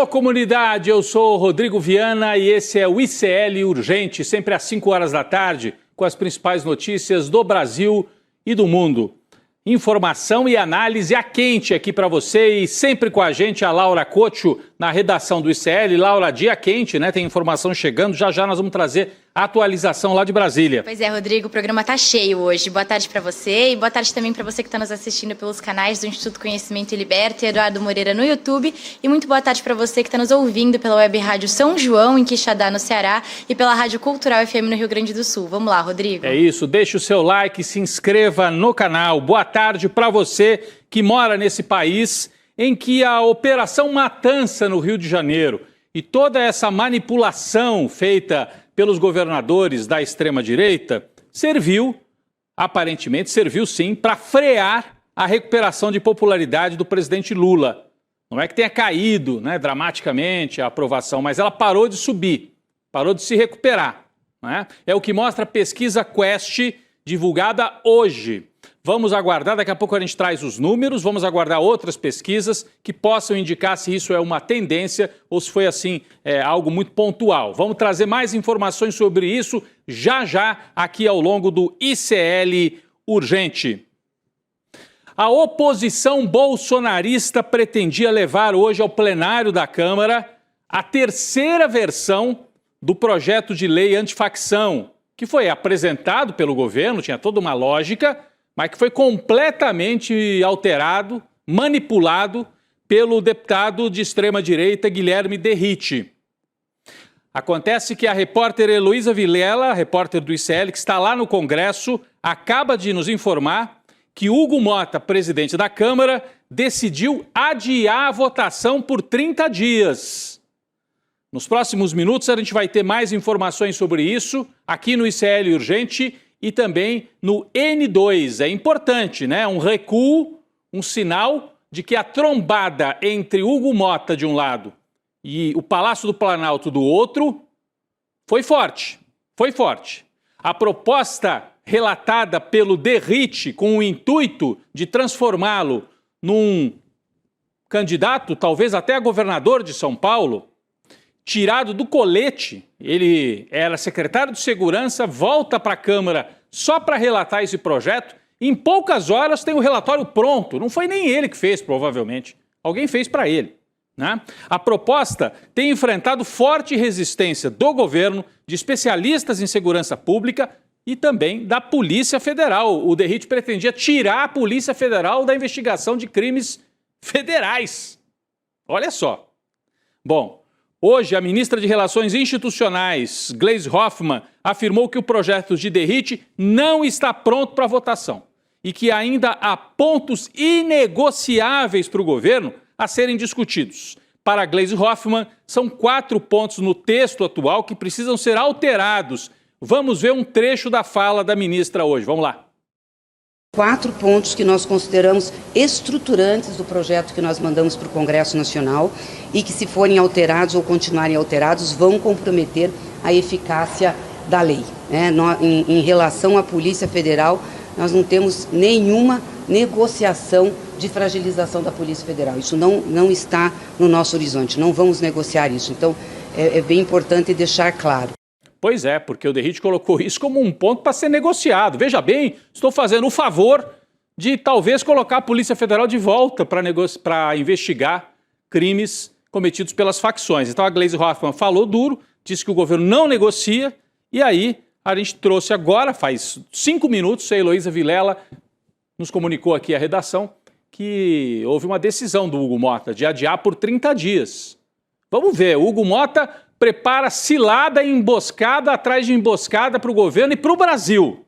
Alô, comunidade, eu sou o Rodrigo Viana e esse é o ICL Urgente, sempre às 5 horas da tarde, com as principais notícias do Brasil e do mundo. Informação e análise a quente aqui para você e sempre com a gente a Laura Cocho na redação do ICL. Laura, dia quente, né? Tem informação chegando, já nós vamos trazer a atualização lá de Brasília. Pois é, Rodrigo, o programa tá cheio hoje. Boa tarde para você e boa tarde também para você que está nos assistindo pelos canais do Instituto Conhecimento e Liberta e Eduardo Moreira no YouTube. E muito boa tarde para você que está nos ouvindo pela Web Rádio São João, em Quixadá, no Ceará, e pela Rádio Cultural FM no Rio Grande do Sul. Vamos lá, Rodrigo. É isso, deixa o seu like, se inscreva no canal. Boa tarde para você que mora nesse país em que a Operação Matança no Rio de Janeiro e toda essa manipulação feita pelos governadores da extrema-direita aparentemente serviu sim, para frear a recuperação de popularidade do presidente Lula. Não é que tenha caído, né, dramaticamente a aprovação, mas ela parou de subir, parou de se recuperar. Né? É o que mostra a pesquisa Quest, divulgada hoje. Vamos aguardar, daqui a pouco a gente traz os números, vamos aguardar outras pesquisas que possam indicar se isso é uma tendência ou se foi assim, algo muito pontual. Vamos trazer mais informações sobre isso já aqui ao longo do ICL Urgente. A oposição bolsonarista pretendia levar hoje ao plenário da Câmara a terceira versão do projeto de lei antifacção, que foi apresentado pelo governo, tinha toda uma lógica, mas que foi completamente alterado, manipulado pelo deputado de extrema-direita Guilherme Derrite. Acontece que a repórter Heloísa Vilela, repórter do ICL, que está lá no Congresso, acaba de nos informar que Hugo Motta, presidente da Câmara, decidiu adiar a votação por 30 dias. Nos próximos minutos a gente vai ter mais informações sobre isso aqui no ICL Urgente e também no N2. É importante, né? Um recuo, um sinal de que a trombada entre Hugo Motta de um lado e o Palácio do Planalto do outro foi forte, foi forte. A proposta relatada pelo Derrite com o intuito de transformá-lo num candidato, talvez até a governador de São Paulo, tirado do colete, ele era secretário de Segurança, volta para a Câmara só para relatar esse projeto. Em poucas horas tem o relatório pronto. Não foi nem ele que fez, provavelmente. Alguém fez para ele. Né? A proposta tem enfrentado forte resistência do governo, de especialistas em segurança pública e também da Polícia Federal. O Derrite pretendia tirar a Polícia Federal da investigação de crimes federais. Olha só. Bom, hoje, a ministra de Relações Institucionais, Gleisi Hoffmann, afirmou que o projeto de Derrite não está pronto para votação e que ainda há pontos inegociáveis para o governo a serem discutidos. Para Gleisi Hoffmann, são 4 pontos no texto atual que precisam ser alterados. Vamos ver um trecho da fala da ministra hoje. Vamos lá. 4 pontos que nós consideramos estruturantes do projeto que nós mandamos para o Congresso Nacional e que, se forem alterados ou continuarem alterados, vão comprometer a eficácia da lei. Em relação à Polícia Federal, nós não temos nenhuma negociação de fragilização da Polícia Federal. Isso não está no nosso horizonte, não vamos negociar isso. Então, é bem importante deixar claro. Pois é, porque o Derrite colocou isso como um ponto para ser negociado. Veja bem, estou fazendo o favor de talvez colocar a Polícia Federal de volta para investigar crimes cometidos pelas facções. Então a Gleisi Hoffmann falou duro, disse que o governo não negocia, e aí a gente trouxe agora, faz 5 minutos, a Heloísa Vilela nos comunicou aqui a redação que houve uma decisão do Hugo Motta de adiar por 30 dias. Vamos ver, o Hugo Motta prepara cilada e emboscada atrás de emboscada para o governo e para o Brasil.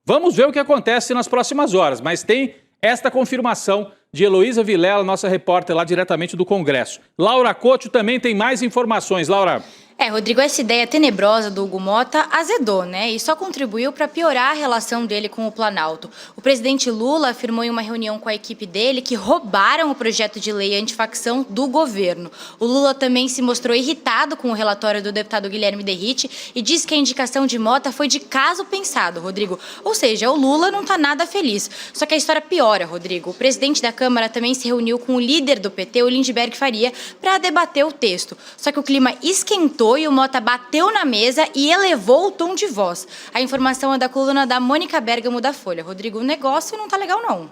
Vamos ver o que acontece nas próximas horas, mas tem esta confirmação de Heloísa Vilela, nossa repórter lá diretamente do Congresso. Laura Cocho também tem mais informações. Laura. Rodrigo, essa ideia tenebrosa do Hugo Mota azedou, né? E só contribuiu para piorar a relação dele com o Planalto. O presidente Lula afirmou em uma reunião com a equipe dele que roubaram o projeto de lei antifacção do governo. O Lula também se mostrou irritado com o relatório do deputado Guilherme Derrite e disse que a indicação de Mota foi de caso pensado, Rodrigo. Ou seja, o Lula não está nada feliz. Só que a história piora, Rodrigo. O presidente da Câmara também se reuniu com o líder do PT, o Lindenberg Faria, para debater o texto. Só que o clima esquentou e o Mota bateu na mesa e elevou o tom de voz. A informação é da coluna da Mônica Bergamo da Folha. Rodrigo, o negócio não tá legal, não.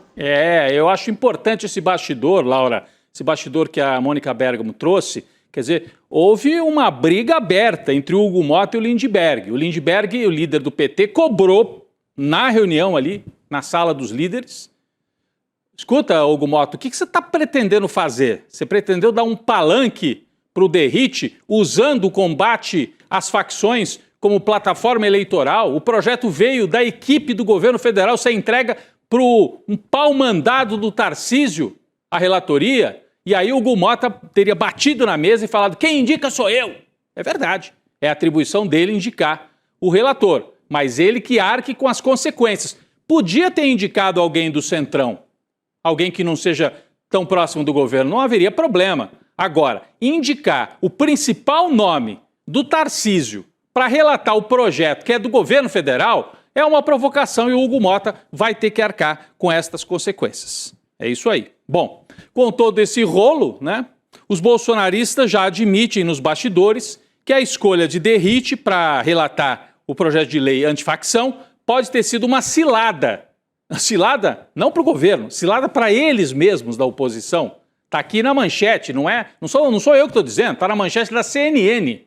Eu acho importante esse bastidor, Laura, esse bastidor que a Mônica Bergamo trouxe. Quer dizer, houve uma briga aberta entre o Hugo Mota e o Lindenberg. O Lindenberg, o líder do PT, cobrou na reunião ali, na sala dos líderes. Escuta, Hugo Mota, o que você está pretendendo fazer? Você pretendeu dar um palanque para o Derrite, usando o combate às facções como plataforma eleitoral? O projeto veio da equipe do governo federal ser entregue para um pau-mandado do Tarcísio, a relatoria, e aí o Hugo Mota teria batido na mesa e falado: quem indica sou eu. É verdade, é atribuição dele indicar o relator, mas ele que arque com as consequências. Podia ter indicado alguém do Centrão, alguém que não seja tão próximo do governo, não haveria problema. Agora, indicar o principal nome do Tarcísio para relatar o projeto que é do governo federal é uma provocação e o Hugo Mota vai ter que arcar com estas consequências. É isso aí. Bom, com todo esse rolo, né, os bolsonaristas já admitem nos bastidores que a escolha de Derrite para relatar o projeto de lei antifacção pode ter sido uma cilada. Cilada não para o governo, cilada para eles mesmos da oposição. Está aqui na manchete, não sou eu que estou dizendo, está na manchete da CNN.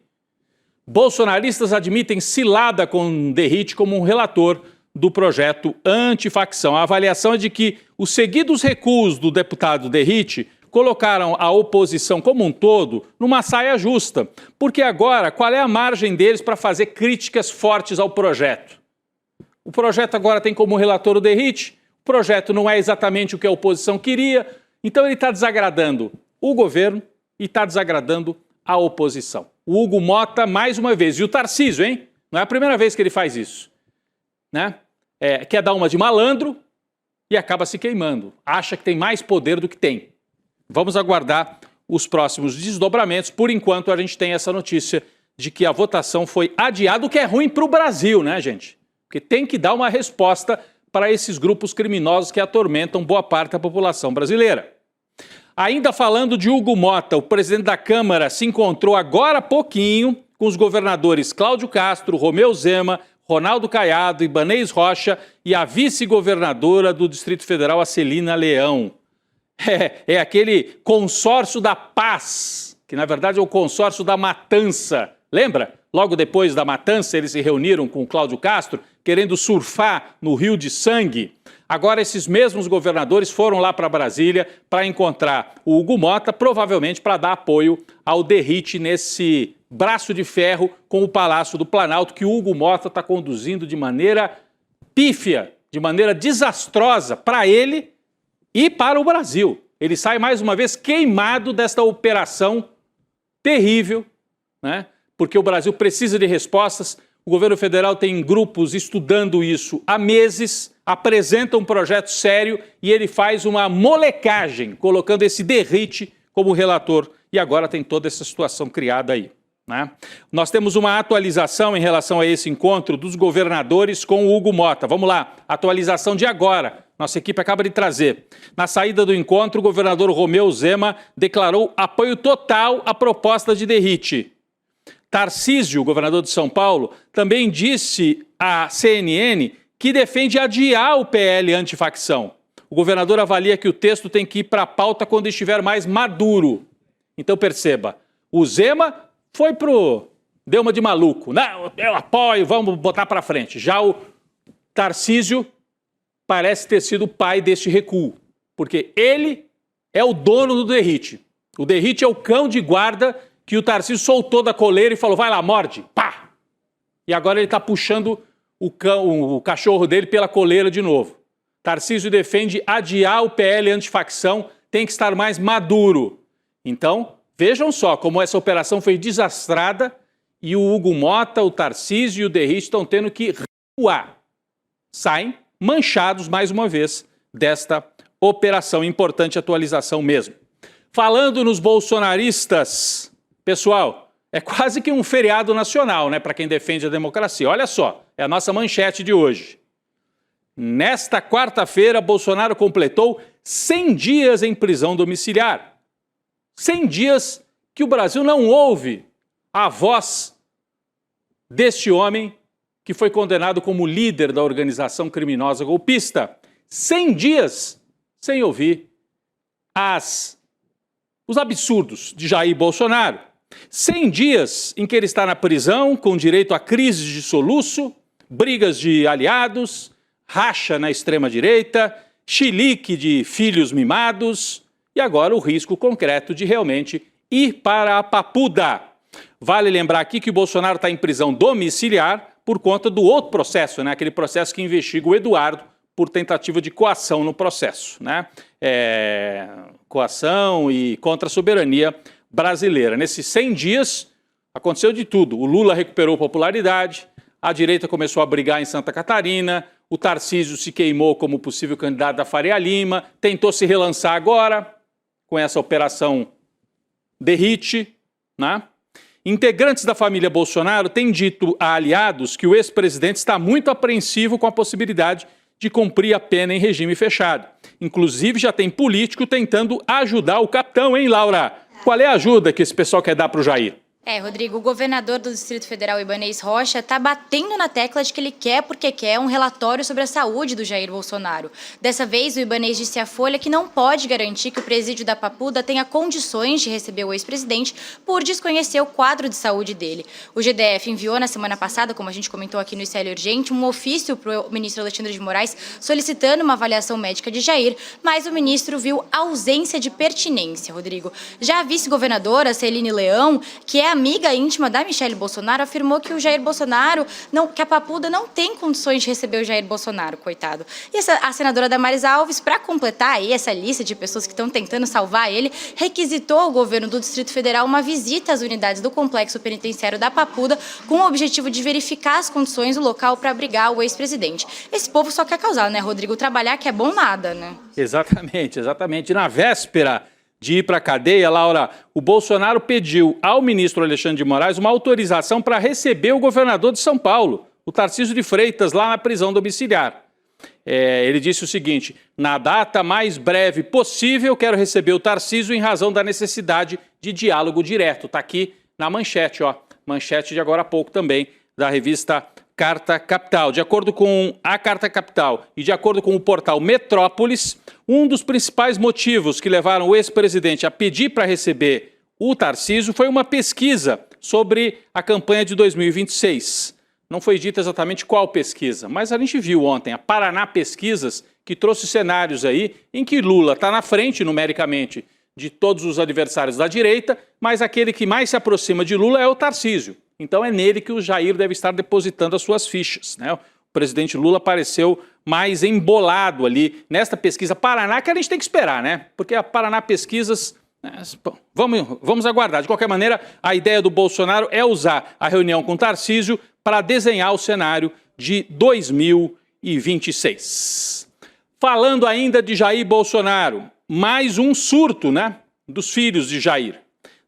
Bolsonaristas admitem cilada com Derrite como um relator do projeto antifacção. A avaliação é de que os seguidos recuos do deputado Derrite colocaram a oposição como um todo numa saia justa. Porque agora, qual é a margem deles para fazer críticas fortes ao projeto? O projeto agora tem como relator o Derrite, o projeto não é exatamente o que a oposição queria, então ele está desagradando o governo e está desagradando a oposição. O Hugo Mota, mais uma vez, e o Tarcísio, hein? Não é a primeira vez que ele faz isso, né? Quer dar uma de malandro e acaba se queimando. Acha que tem mais poder do que tem. Vamos aguardar os próximos desdobramentos. Por enquanto, a gente tem essa notícia de que a votação foi adiada, o que é ruim para o Brasil, né, gente? Porque tem que dar uma resposta para esses grupos criminosos que atormentam boa parte da população brasileira. Ainda falando de Hugo Mota, o presidente da Câmara se encontrou agora há pouquinho com os governadores Cláudio Castro, Romeu Zema, Ronaldo Caiado, Ibanez Rocha e a vice-governadora do Distrito Federal, a Celina Leão. É aquele consórcio da paz, que na verdade é o consórcio da matança. Lembra? Logo depois da matança, eles se reuniram com o Cláudio Castro, querendo surfar no rio de sangue. Agora, esses mesmos governadores foram lá para Brasília para encontrar o Hugo Mota, provavelmente para dar apoio ao Derrite nesse braço de ferro com o Palácio do Planalto, que o Hugo Mota está conduzindo de maneira pífia, de maneira desastrosa para ele e para o Brasil. Ele sai mais uma vez queimado desta operação terrível, né? Porque o Brasil precisa de respostas. O governo federal tem grupos estudando isso há meses, apresenta um projeto sério e ele faz uma molecagem, colocando esse Derrite como relator. E agora tem toda essa situação criada aí, né? Nós temos uma atualização em relação a esse encontro dos governadores com o Hugo Mota. Vamos lá, atualização de agora. Nossa equipe acaba de trazer. Na saída do encontro, o governador Romeu Zema declarou apoio total à proposta de Derrite. Tarcísio, governador de São Paulo, também disse à CNN que defende adiar o PL antifacção. O governador avalia que o texto tem que ir para a pauta quando estiver mais maduro. Então perceba, o Zema foi deu uma de maluco. Não, eu apoio, vamos botar para frente. Já o Tarcísio parece ter sido o pai deste recuo, porque ele é o dono do Derrite. O Derrite é o cão de guarda que o Tarcísio soltou da coleira e falou: vai lá, morde, pá! E agora ele está puxando o cachorro dele pela coleira de novo. Tarcísio defende adiar o PL antifacção, tem que estar mais maduro. Então, vejam só como essa operação foi desastrada e o Hugo Mota, o Tarcísio e o Derrite estão tendo que recuar. Saem manchados mais uma vez desta operação. Importante atualização mesmo. Falando nos bolsonaristas, pessoal, é quase que um feriado nacional, né, para quem defende a democracia. Olha só, é a nossa manchete de hoje. Nesta quarta-feira, Bolsonaro completou 100 dias em prisão domiciliar. 100 dias que o Brasil não ouve a voz deste homem que foi condenado como líder da organização criminosa golpista. 100 dias sem ouvir os absurdos de Jair Bolsonaro. 100 dias em que ele está na prisão, com direito a crises de soluço, brigas de aliados, racha na extrema-direita, chilique de filhos mimados e agora o risco concreto de realmente ir para a papuda. Vale lembrar aqui que o Bolsonaro está em prisão domiciliar por conta do outro processo, né? Aquele processo que investiga o Eduardo por tentativa de coação no processo, né? Coação e contra a soberania brasileira. Nesses 100 dias aconteceu de tudo. O Lula recuperou popularidade, a direita começou a brigar em Santa Catarina, o Tarcísio se queimou como possível candidato da Faria Lima, tentou se relançar agora com essa operação Derrite, né? Integrantes da família Bolsonaro têm dito a aliados que o ex-presidente está muito apreensivo com a possibilidade de cumprir a pena em regime fechado. Inclusive, já tem político tentando ajudar o capitão, hein, Laura? Qual é a ajuda que esse pessoal quer dar para o Jair? Rodrigo, o governador do Distrito Federal, Ibanez Rocha, está batendo na tecla de que ele quer, porque quer, um relatório sobre a saúde do Jair Bolsonaro. Dessa vez, o Ibanez disse à Folha que não pode garantir que o presídio da Papuda tenha condições de receber o ex-presidente por desconhecer o quadro de saúde dele. O GDF enviou na semana passada, como a gente comentou aqui no ICL Urgente, um ofício para o ministro Alexandre de Moraes solicitando uma avaliação médica de Jair, mas o ministro viu ausência de pertinência, Rodrigo. Já a vice-governadora, Celine Leão, que é amiga íntima da Michelle Bolsonaro, afirmou que o Jair Bolsonaro, que a Papuda não tem condições de receber o Jair Bolsonaro, coitado. E a senadora Damares Alves, para completar aí essa lista de pessoas que estão tentando salvar ele, requisitou ao governo do Distrito Federal uma visita às unidades do complexo penitenciário da Papuda com o objetivo de verificar as condições do local para abrigar o ex-presidente. Esse povo só quer causar, né, Rodrigo? Trabalhar que é bom nada, né? Exatamente. Na véspera de ir para a cadeia, Laura, o Bolsonaro pediu ao ministro Alexandre de Moraes uma autorização para receber o governador de São Paulo, o Tarcísio de Freitas, lá na prisão domiciliar. Ele disse o seguinte: na data mais breve possível, quero receber o Tarcísio em razão da necessidade de diálogo direto. Está aqui na manchete, ó. Manchete de agora há pouco também, da revista Carta Capital. De acordo com a Carta Capital e de acordo com o portal Metrópolis, um dos principais motivos que levaram o ex-presidente a pedir para receber o Tarcísio foi uma pesquisa sobre a campanha de 2026. Não foi dita exatamente qual pesquisa, mas a gente viu ontem a Paraná Pesquisas, que trouxe cenários aí em que Lula está na frente numericamente de todos os adversários da direita, mas aquele que mais se aproxima de Lula é o Tarcísio. Então é nele que o Jair deve estar depositando as suas fichas, né? O presidente Lula apareceu mais embolado ali nesta pesquisa Paraná, que a gente tem que esperar, né? Porque a Paraná Pesquisas, vamos aguardar. De qualquer maneira, a ideia do Bolsonaro é usar a reunião com Tarcísio para desenhar o cenário de 2026. Falando ainda de Jair Bolsonaro, mais um surto, né, dos filhos de Jair.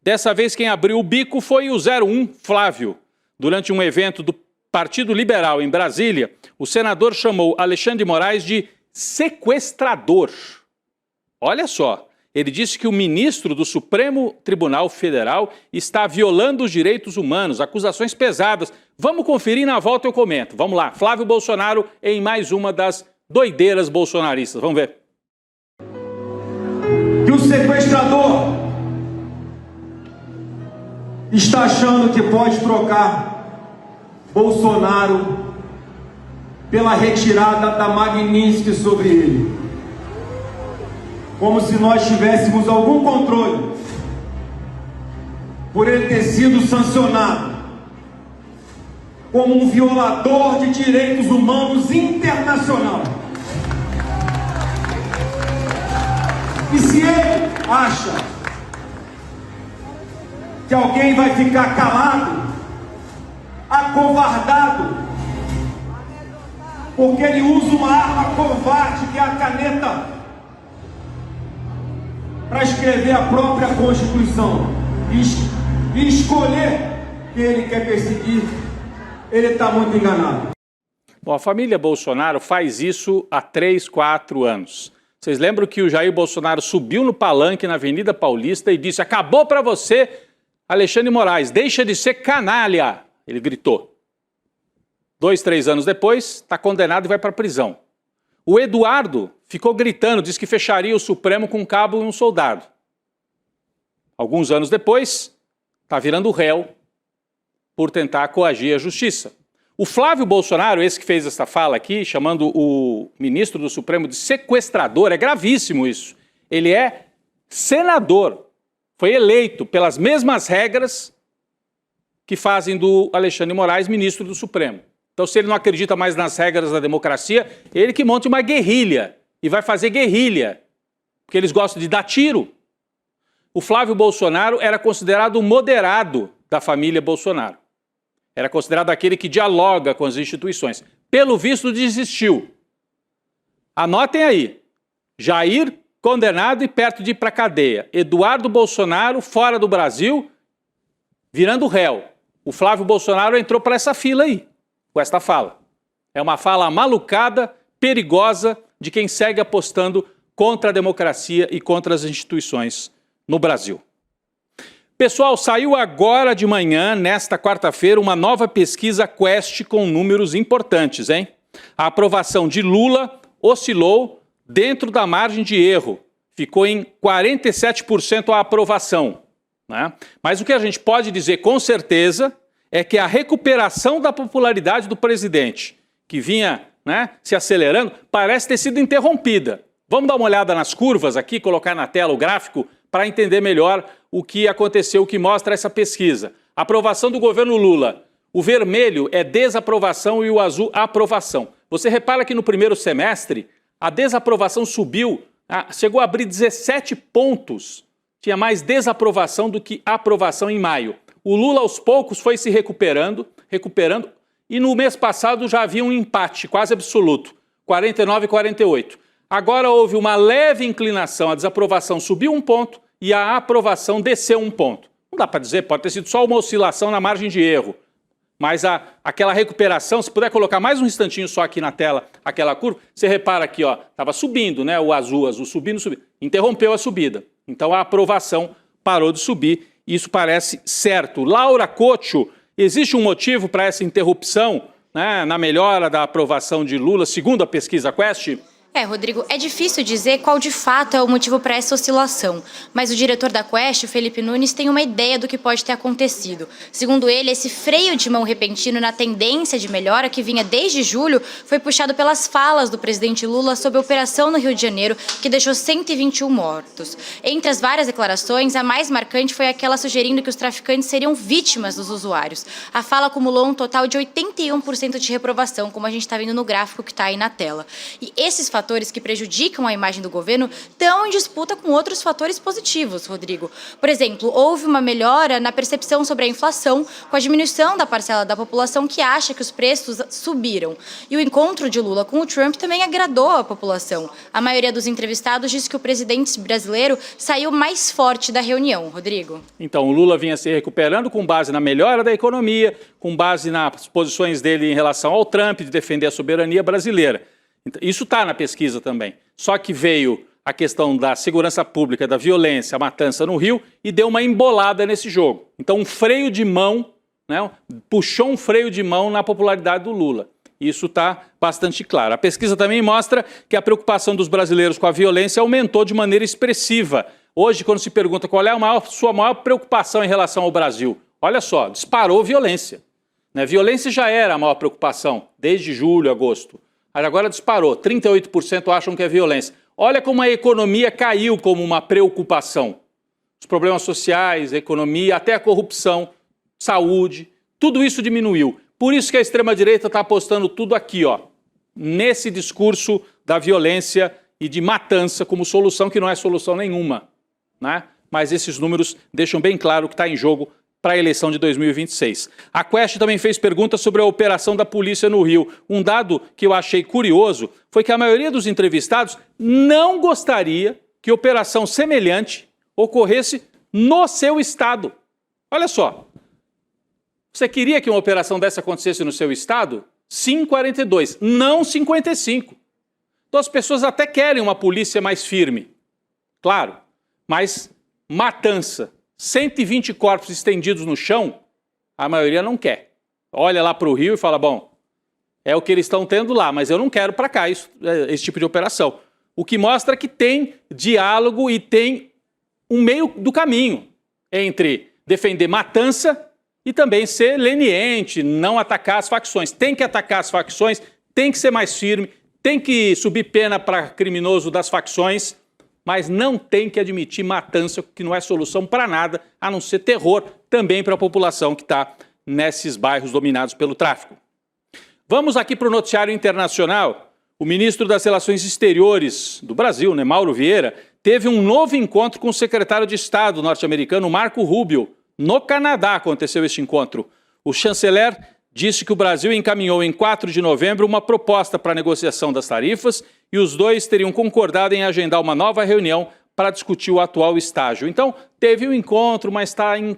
Dessa vez quem abriu o bico foi o 01 Flávio. Durante um evento do Partido Liberal em Brasília, o senador chamou Alexandre de Moraes de sequestrador. Olha só, ele disse que o ministro do Supremo Tribunal Federal está violando os direitos humanos, acusações pesadas. Vamos conferir, na volta eu comento. Vamos lá, Flávio Bolsonaro em mais uma das doideiras bolsonaristas. Vamos ver. Que o sequestrador está achando que pode trocar Bolsonaro pela retirada da Magnitsky sobre ele. Como se nós tivéssemos algum controle por ele ter sido sancionado como um violador de direitos humanos internacional. E se ele acha que alguém vai ficar calado acovardado, porque ele usa uma arma covarde, que é a caneta, para escrever a própria Constituição e escolher quem ele quer perseguir. Ele está muito enganado. Bom, a família Bolsonaro faz isso há 3, 4 anos. Vocês lembram que o Jair Bolsonaro subiu no palanque na Avenida Paulista e disse: acabou para você, Alexandre de Moraes, deixa de ser canalha. Ele gritou. 2, 3 anos depois, está condenado e vai para a prisão. O Eduardo ficou gritando, disse que fecharia o Supremo com um cabo e um soldado. Alguns anos depois, está virando réu por tentar coagir a justiça. O Flávio Bolsonaro, esse que fez essa fala aqui, chamando o ministro do Supremo de sequestrador, é gravíssimo isso. Ele é senador, foi eleito pelas mesmas regras que fazem do Alexandre de Moraes ministro do Supremo. Então, se ele não acredita mais nas regras da democracia, ele que monte uma guerrilha, e vai fazer guerrilha, porque eles gostam de dar tiro. O Flávio Bolsonaro era considerado o moderado da família Bolsonaro. Era considerado aquele que dialoga com as instituições. Pelo visto, desistiu. Anotem aí. Jair, condenado e perto de ir para a cadeia. Eduardo Bolsonaro, fora do Brasil, virando réu. O Flávio Bolsonaro entrou para essa fila aí, com esta fala. É uma fala malucada, perigosa, de quem segue apostando contra a democracia e contra as instituições no Brasil. Pessoal, saiu agora de manhã, nesta quarta-feira, uma nova pesquisa Quest com números importantes, hein? A aprovação de Lula oscilou dentro da margem de erro. Ficou em 47% a aprovação, né? Mas o que a gente pode dizer com certeza é que a recuperação da popularidade do presidente, que vinha, né, se acelerando, parece ter sido interrompida. Vamos dar uma olhada nas curvas aqui, colocar na tela o gráfico para entender melhor o que aconteceu, o que mostra essa pesquisa. Aprovação do governo Lula. O vermelho é desaprovação e o azul aprovação. Você repara que no primeiro semestre a desaprovação subiu, chegou a abrir 17 pontos. Tinha mais desaprovação do que aprovação em maio. O Lula aos poucos foi se recuperando, e no mês passado já havia um empate quase absoluto, 49 e 48. Agora houve uma leve inclinação, a desaprovação subiu 1 ponto e a aprovação desceu 1 ponto. Não dá para dizer, pode ter sido só uma oscilação na margem de erro. Mas aquela recuperação, se puder colocar mais um instantinho só aqui na tela, aquela curva, você repara aqui, ó, estava subindo, né? O azul subindo, interrompeu a subida. Então a aprovação parou de subir, isso parece certo. Laura Couto, existe um motivo para essa interrupção, né, na melhora da aprovação de Lula, segundo a pesquisa Quest? Rodrigo, é difícil dizer qual de fato é o motivo para essa oscilação, mas o diretor da Quest, Felipe Nunes, tem uma ideia do que pode ter acontecido. Segundo ele, esse freio de mão repentino na tendência de melhora que vinha desde julho foi puxado pelas falas do presidente Lula sobre a operação no Rio de Janeiro, que deixou 121 mortos. Entre as várias declarações, a mais marcante foi aquela sugerindo que os traficantes seriam vítimas dos usuários. A fala acumulou um total de 81% de reprovação, como a gente está vendo no gráfico que está aí na tela. E esses fatores que prejudicam a imagem do governo estão em disputa com outros fatores positivos, Rodrigo. Por exemplo, houve uma melhora na percepção sobre a inflação, com a diminuição da parcela da população que acha que os preços subiram. E o encontro de Lula com o Trump também agradou a população. A maioria dos entrevistados disse que o presidente brasileiro saiu mais forte da reunião, Rodrigo. Então, o Lula vinha se recuperando com base na melhora da economia, com base nas posições dele em relação ao Trump, de defender a soberania brasileira. Isso está na pesquisa também. Só que veio a questão da segurança pública, da violência, a matança no Rio e deu uma embolada nesse jogo. Então, um freio de mão, né, puxou um freio de mão na popularidade do Lula. Isso está bastante claro. A pesquisa também mostra que a preocupação dos brasileiros com a violência aumentou de maneira expressiva. Hoje, quando se pergunta qual é a sua maior preocupação em relação ao Brasil, olha só, disparou violência. Né? Violência já era a maior preocupação desde julho, agosto. Agora disparou, 38% acham que é violência. Olha como a economia caiu como uma preocupação. Os problemas sociais, a economia, até a corrupção, saúde, tudo isso diminuiu. Por isso que a extrema-direita está apostando tudo aqui, ó, nesse discurso da violência e de matança como solução, que não é solução nenhuma, né? Mas esses números deixam bem claro que está em jogo para a eleição de 2026. A Quest também fez perguntas sobre a operação da polícia no Rio. Um dado que eu achei curioso foi que a maioria dos entrevistados não gostaria que operação semelhante ocorresse no seu estado. Olha só, você queria que uma operação dessa acontecesse no seu estado? Sim, 42, não 55. Então as pessoas até querem uma polícia mais firme, claro, mas matança, 120 corpos estendidos no chão, a maioria não quer. Olha lá para o Rio e fala, bom, é o que eles estão tendo lá, mas eu não quero para cá esse tipo de operação. O que mostra que tem diálogo e tem um meio do caminho entre defender matança e também ser leniente, não atacar as facções. Tem que atacar as facções, tem que ser mais firme, tem que subir pena para criminoso das facções, mas não tem que admitir matança, que não é solução para nada, a não ser terror também para a população que está nesses bairros dominados pelo tráfico. Vamos aqui para o noticiário internacional. O ministro das Relações Exteriores do Brasil, né, Mauro Vieira, teve um novo encontro com o secretário de Estado norte-americano, Marco Rubio. No Canadá aconteceu este encontro. O chanceler disse que o Brasil encaminhou em 4 de novembro uma proposta para a negociação das tarifas e os dois teriam concordado em agendar uma nova reunião para discutir o atual estágio. Então, teve um encontro, mas está em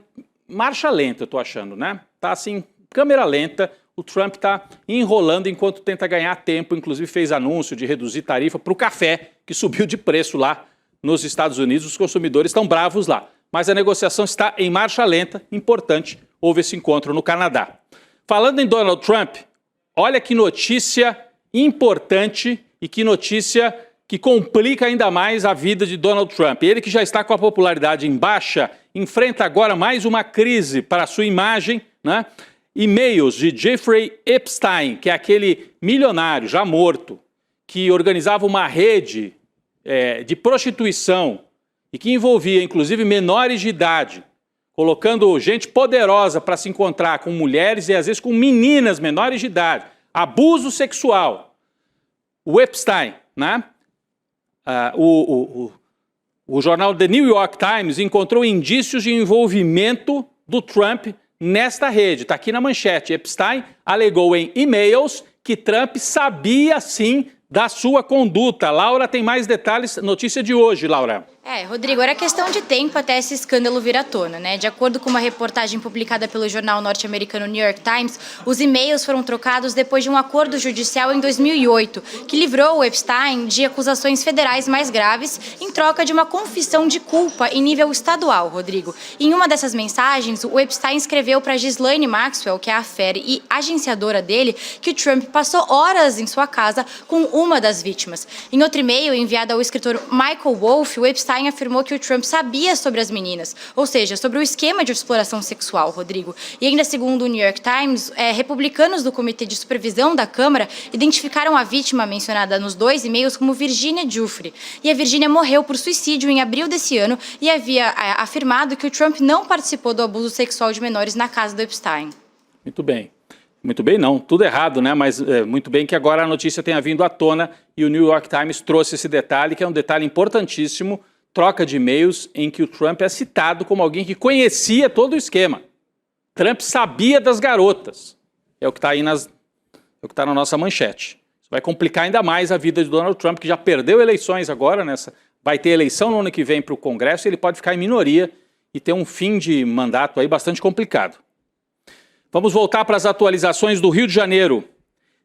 marcha lenta, eu estou achando, né? Está assim, câmera lenta. O Trump está enrolando enquanto tenta ganhar tempo, inclusive fez anúncio de reduzir tarifa para o café, que subiu de preço lá nos Estados Unidos. Os consumidores estão bravos lá. Mas a negociação está em marcha lenta, importante, houve esse encontro no Canadá. Falando em Donald Trump, olha que notícia importante e que notícia que complica ainda mais a vida de Donald Trump. Ele que já está com a popularidade em baixa, enfrenta agora mais uma crise para a sua imagem, né? E-mails de Jeffrey Epstein, que é aquele milionário já morto, que organizava uma rede de prostituição e que envolvia inclusive menores de idade, colocando gente poderosa para se encontrar com mulheres e às vezes com meninas menores de idade. Abuso sexual. O Epstein, né? O jornal The New York Times encontrou indícios de envolvimento do Trump nesta rede. Está aqui na manchete. Epstein alegou em e-mails que Trump sabia sim da sua conduta. Laura tem mais detalhes, notícia de hoje, Laura. Rodrigo, era questão de tempo até esse escândalo vir à tona, né? De acordo com uma reportagem publicada pelo jornal norte-americano New York Times, os e-mails foram trocados depois de um acordo judicial em 2008, que livrou o Epstein de acusações federais mais graves em troca de uma confissão de culpa em nível estadual, Rodrigo. Em uma dessas mensagens, o Epstein escreveu para Ghislaine Maxwell, que é a affair e agenciadora dele, que o Trump passou horas em sua casa com uma das vítimas. Em outro e-mail enviado ao escritor Michael Wolff, o Epstein afirmou que o Trump sabia sobre as meninas, ou seja, sobre o esquema de exploração sexual, Rodrigo. E ainda segundo o New York Times, republicanos do Comitê de Supervisão da Câmara identificaram a vítima mencionada nos dois e-mails como Virginia Giuffre. E a Virginia morreu por suicídio em abril desse ano e havia afirmado que o Trump não participou do abuso sexual de menores na casa do Epstein. Muito bem. Muito bem não, tudo errado, né? Mas muito bem que agora a notícia tenha vindo à tona e o New York Times trouxe esse detalhe, que é um detalhe importantíssimo, troca de e-mails em que o Trump é citado como alguém que conhecia todo o esquema. Trump sabia das garotas. É o que está aí é o que está na nossa manchete. Isso vai complicar ainda mais a vida de Donald Trump, que já perdeu eleições agora, vai ter eleição no ano que vem para o Congresso e ele pode ficar em minoria e ter um fim de mandato aí bastante complicado. Vamos voltar para as atualizações do Rio de Janeiro.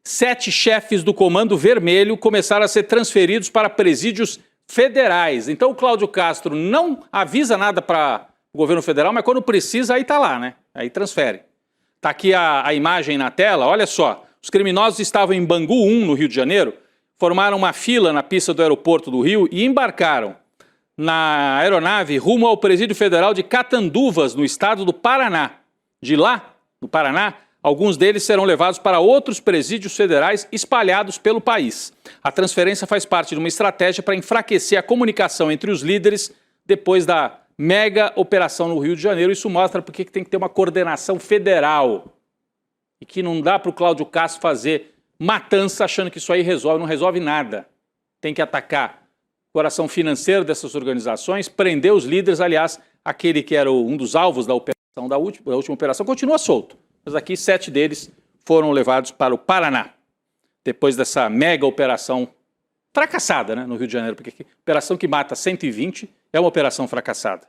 7 chefes do Comando Vermelho começaram a ser transferidos para presídios federais. Então o Cláudio Castro não avisa nada para o governo federal, mas quando precisa, aí está lá, né? Aí transfere. Está aqui a imagem na tela, olha só. Os criminosos estavam em Bangu 1, no Rio de Janeiro, formaram uma fila na pista do aeroporto do Rio e embarcaram na aeronave rumo ao Presídio Federal de Catanduvas, no estado do Paraná. De lá, no Paraná, alguns deles serão levados para outros presídios federais espalhados pelo país. A transferência faz parte de uma estratégia para enfraquecer a comunicação entre os líderes depois da mega operação no Rio de Janeiro. Isso mostra porque tem que ter uma coordenação federal e que não dá para o Cláudio Castro fazer matança achando que isso aí resolve, não resolve nada. Tem que atacar o coração financeiro dessas organizações, prender os líderes, aliás, aquele que era um dos alvos da operação da última operação, continua solto. Mas aqui 7 deles foram levados para o Paraná, depois dessa mega operação fracassada, né, no Rio de Janeiro, porque operação que mata 120 é uma operação fracassada.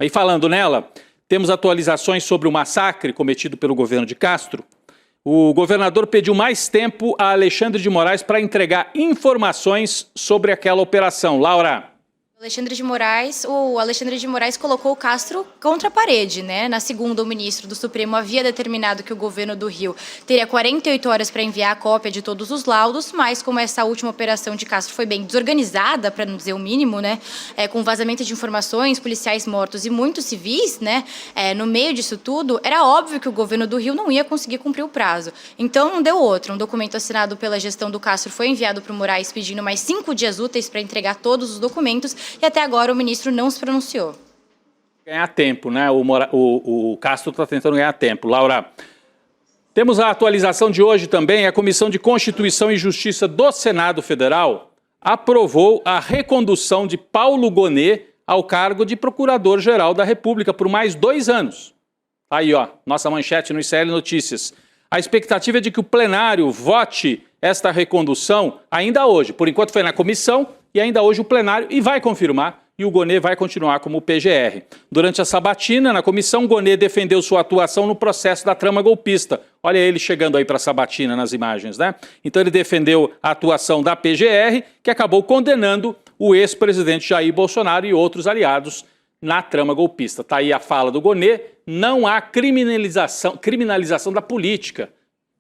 E falando nela, temos atualizações sobre o massacre cometido pelo governo de Castro. O governador pediu mais tempo a Alexandre de Moraes para entregar informações sobre aquela operação. Laura. O Alexandre de Moraes colocou o Castro contra a parede, né? Na segunda, o ministro do Supremo havia determinado que o governo do Rio teria 48 horas para enviar a cópia de todos os laudos, mas como essa última operação de Castro foi bem desorganizada, para não dizer o mínimo, né? Com vazamento de informações, policiais mortos e muitos civis, né? No meio disso tudo, era óbvio que o governo do Rio não ia conseguir cumprir o prazo. Então, não deu outro. Um documento assinado pela gestão do Castro foi enviado para o Moraes pedindo mais 5 dias úteis para entregar todos os documentos. E até agora o ministro não se pronunciou. Ganhar tempo, né? O Castro está tentando ganhar tempo. Laura, temos a atualização de hoje também. A Comissão de Constituição e Justiça do Senado Federal aprovou a recondução de Paulo Gonet ao cargo de Procurador-Geral da República por mais 2 anos. Aí, ó, nossa manchete no ICL Notícias. A expectativa é de que o plenário vote esta recondução ainda hoje. Por enquanto foi na comissão e ainda hoje o plenário e vai confirmar e o Gonet vai continuar como PGR. Durante a sabatina, na comissão, Gonet defendeu sua atuação no processo da trama golpista. Olha ele chegando aí para a sabatina nas imagens, né? Então ele defendeu a atuação da PGR, que acabou condenando o ex-presidente Jair Bolsonaro e outros aliados na trama golpista. Está aí a fala do Gonet, não há criminalização da política.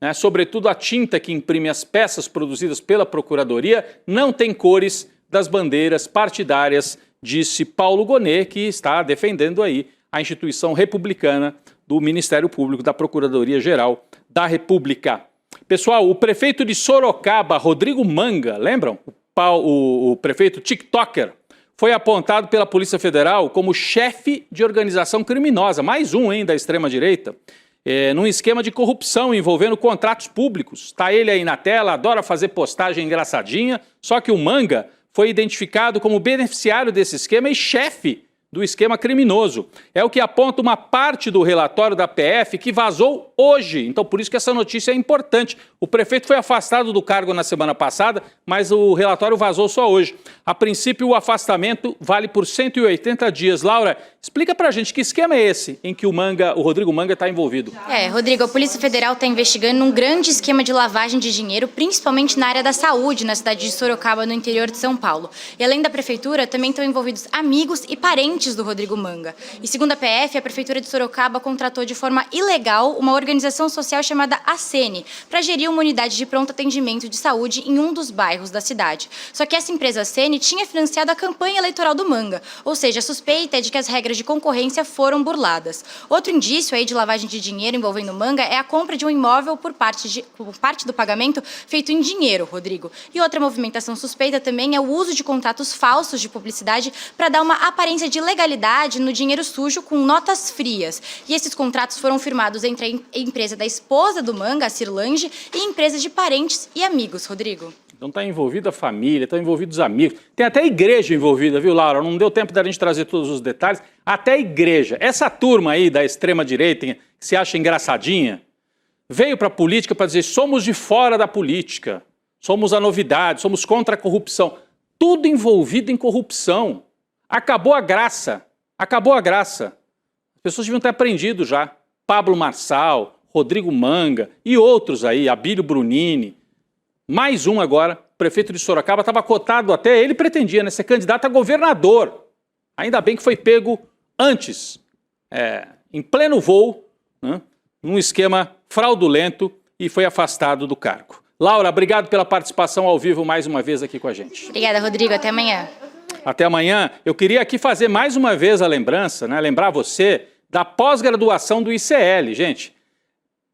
Né? Sobretudo a tinta que imprime as peças produzidas pela Procuradoria não tem cores das bandeiras partidárias, disse Paulo Gonet, que está defendendo aí a instituição republicana do Ministério Público, da Procuradoria-Geral da República. Pessoal, o prefeito de Sorocaba, Rodrigo Manga, lembram? O prefeito TikToker, foi apontado pela Polícia Federal como chefe de organização criminosa, mais um, hein, da extrema-direita, num esquema de corrupção envolvendo contratos públicos. Está ele aí na tela, adora fazer postagem engraçadinha, só que o Manga foi identificado como beneficiário desse esquema e chefe do esquema criminoso. É o que aponta uma parte do relatório da PF que vazou hoje. Então, por isso que essa notícia é importante. O prefeito foi afastado do cargo na semana passada, mas o relatório vazou só hoje. A princípio, o afastamento vale por 180 dias. Laura, explica pra gente que esquema é esse em que o Rodrigo Manga está envolvido. Rodrigo, a Polícia Federal está investigando um grande esquema de lavagem de dinheiro, principalmente na área da saúde, na cidade de Sorocaba, no interior de São Paulo. E além da prefeitura, também estão envolvidos amigos e parentes do Rodrigo Manga. E segundo a PF, a Prefeitura de Sorocaba contratou de forma ilegal uma organização social chamada ACN para gerir uma unidade de pronto atendimento de saúde em um dos bairros da cidade. Só que essa empresa ACN tinha financiado a campanha eleitoral do Manga, ou seja, a suspeita é de que as regras de concorrência foram burladas. Outro indício aí de lavagem de dinheiro envolvendo o Manga é a compra de um imóvel por parte do pagamento feito em dinheiro, Rodrigo. E outra movimentação suspeita também é o uso de contratos falsos de publicidade para dar uma aparência de legalidade no dinheiro sujo com notas frias. E esses contratos foram firmados entre a empresa da esposa do Manga, a Cirlange, e empresas de parentes e amigos, Rodrigo. Então está envolvida a família, estão envolvidos os amigos. Tem até a igreja envolvida, viu, Laura? Não deu tempo da gente trazer todos os detalhes. Até a igreja. Essa turma aí da extrema-direita, que se acha engraçadinha, veio para a política para dizer somos de fora da política, somos a novidade, somos contra a corrupção. Tudo envolvido em corrupção. Acabou a graça. Acabou a graça. As pessoas deviam ter aprendido já. Pablo Marçal, Rodrigo Manga e outros aí, Abílio Brunini. Mais um agora, prefeito de Sorocaba, estava cotado até, ele pretendia, né, ser candidato a governador. Ainda bem que foi pego antes, em pleno voo, né, num esquema fraudulento e foi afastado do cargo. Laura, obrigado pela participação ao vivo mais uma vez aqui com a gente. Obrigada, Rodrigo. Até amanhã. Até amanhã. Eu queria aqui fazer mais uma vez a lembrança, né, lembrar você da pós-graduação do ICL, gente.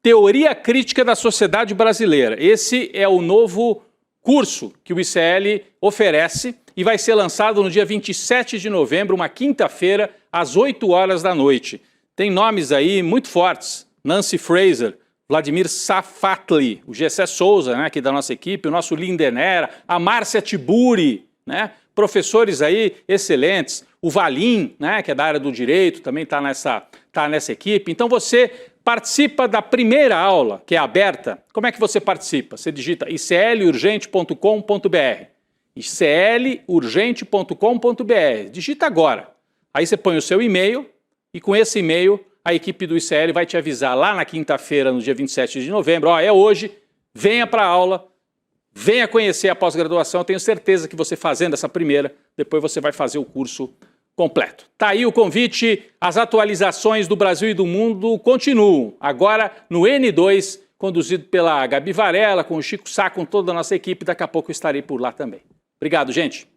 Teoria Crítica da Sociedade Brasileira. Esse é o novo curso que o ICL oferece e vai ser lançado no dia 27 de novembro, uma quinta-feira, às 8 horas da noite. Tem nomes aí muito fortes. Nancy Fraser, Vladimir Safatli, o Gessé Souza, né, aqui da nossa equipe, o nosso Lindenera, a Márcia Tiburi, né, professores aí excelentes. O Valim, né, que é da área do direito, também está está nessa equipe. Então você participa da primeira aula, que é aberta. Como é que você participa? Você digita iclurgente.com.br. iclurgente.com.br. Digita agora. Aí você põe o seu e-mail e com esse e-mail a equipe do ICL vai te avisar lá na quinta-feira, no dia 27 de novembro. É hoje, venha para a aula, venha conhecer a pós-graduação. Eu tenho certeza que você fazendo essa primeira, depois você vai fazer o curso completo. Tá aí o convite, as atualizações do Brasil e do mundo continuam. Agora no N2, conduzido pela Gabi Varela, com o Chico Sá, com toda a nossa equipe. Daqui a pouco eu estarei por lá também. Obrigado, gente.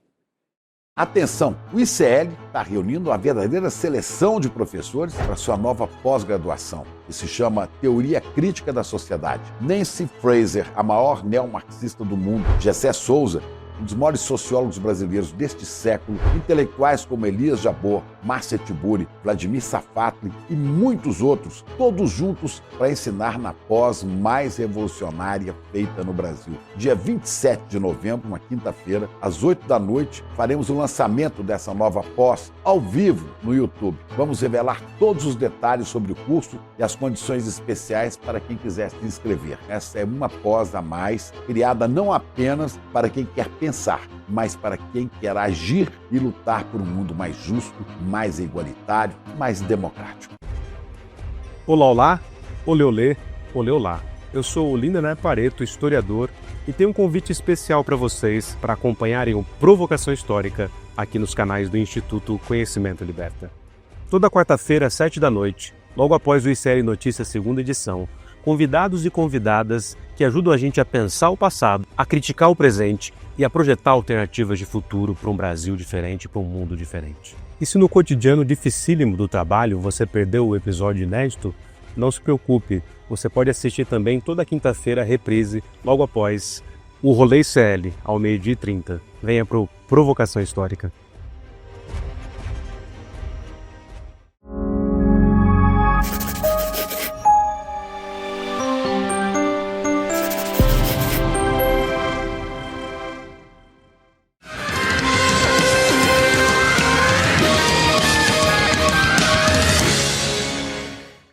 Atenção, o ICL está reunindo uma verdadeira seleção de professores para sua nova pós-graduação, que se chama Teoria Crítica da Sociedade. Nancy Fraser, a maior neomarxista do mundo, Gessé Souza, um dos maiores sociólogos brasileiros deste século, intelectuais como Elias Jabbour, Márcia Tiburi, Vladimir Safatli e muitos outros, todos juntos para ensinar na pós mais revolucionária feita no Brasil. Dia 27 de novembro, uma quinta-feira, às 8 da noite, faremos o lançamento dessa nova pós ao vivo no YouTube. Vamos revelar todos os detalhes sobre o curso e as condições especiais para quem quiser se inscrever. Essa é uma pós a mais, criada não apenas para quem quer pensar, mas para quem quer agir e lutar por um mundo mais justo, mais igualitário, mais democrático. Olá, olá, olê, olê, olê, olá. Eu sou o Lindenay Pareto, historiador, e tenho um convite especial para vocês para acompanharem o Provocação Histórica aqui nos canais do Instituto Conhecimento Liberta. Toda quarta-feira, às 7 da noite, logo após o ICL Notícias segunda edição, convidados e convidadas que ajudam a gente a pensar o passado, a criticar o presente e a projetar alternativas de futuro para um Brasil diferente, para um mundo diferente. E se no cotidiano dificílimo do trabalho você perdeu o episódio inédito, não se preocupe, você pode assistir também toda quinta-feira a reprise, logo após o Rolê ICL, ao 12h30. Venha para o Provocação Histórica.